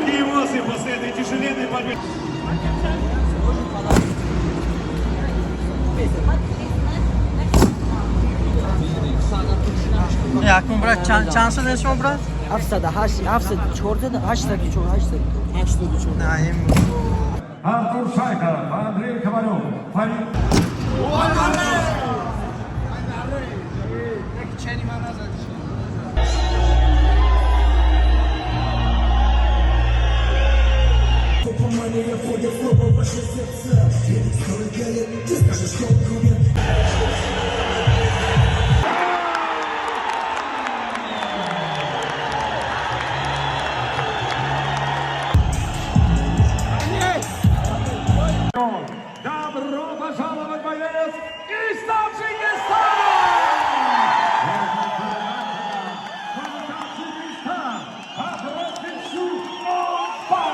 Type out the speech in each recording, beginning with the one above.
Какие эмоции после этой тяжеленной победы? Yakın bırak, çansı ne şu bırak? Hafsa çorda 8 Артур Шайка, Андрей Ковалев, Фарид. Добро пожаловать, боец из Таджикистана! Таджикистан, Абросинчу, Опа!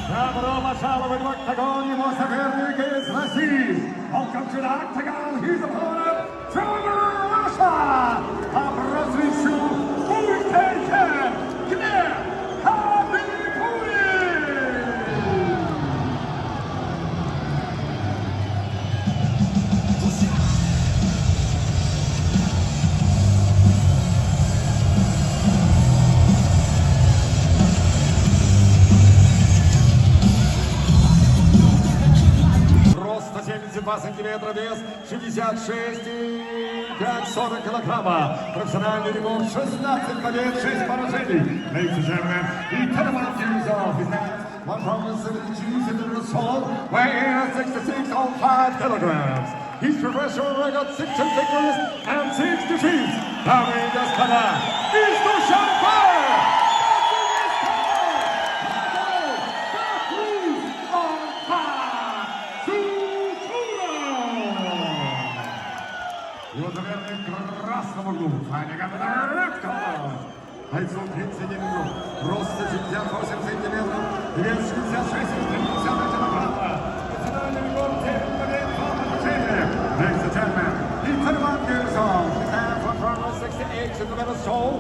Добро пожаловать в октагон, его соперник из России. Welcome to the octagon, his opponent from Russia. Абросинчу, Ультейкен, Глеб Хабибулин. Рост 172 сантиметра, вес 66,5 килограмма. Профессиональный рекорд 16 побед, 6 поражений. Ladies and gentlemen, he tournament series of his hands 172 centimeters tall, weighing 66.5 kilograms. His professional record 6 victories and 6 defeats. Дамы и господа, из Душанбе! Его завернет к красному углу. Фаня Габдаревка. Бойцу 31 год. Рост 68 сантиметров. Вес 66 килограмма. Национальный рекорд 9 побед, 2 поражения. Ladies and gentlemen, he put him on gears on. His hands went from 68 centimeters tall.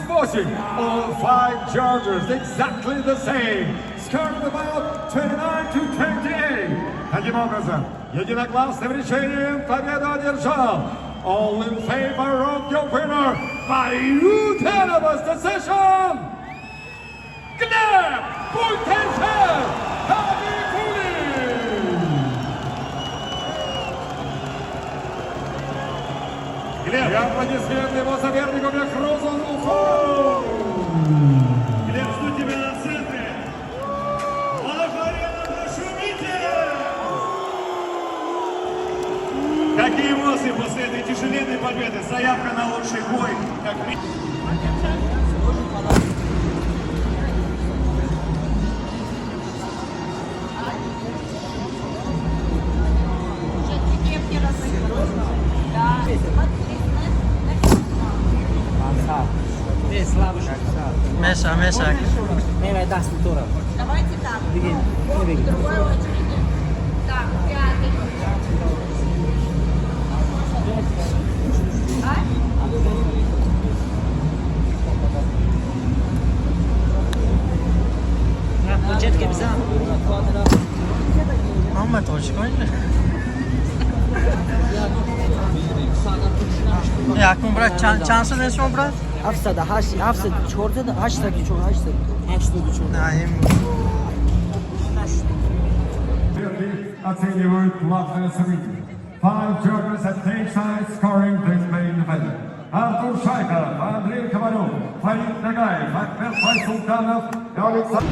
28. All 5 chargers exactly the same. Scored about 29 to 28. Таким образом, единогласным решением победу одержал. All in favor of your winner by unanimous decision. Глеб Буйтеншев, Глеб, и аплодисменты его сопернику Мехрузу Луфу. Глеб, жду тебя на центре. Лаварена, пошумите! Какие эмоции после этой тяжеленной победы? Заявка на лучший бой. Как Меса. Давай, даст тура. Давайте так. Беги, не беги. В другой очереди. Так, 5. Почетки bize. Ahmet hoş geldin. Yakın bırak şansı neyse o bırak. Hafsada, hafsada, çorta da haştaki çok haştaki. Haştaki çok. Daim. Оценивают главное событие. 5 judges at each side scoring this main event. Артур Шайков, Андрей Ковалев, Фарид Нагаев, Ахмед Байсултанов и Александр...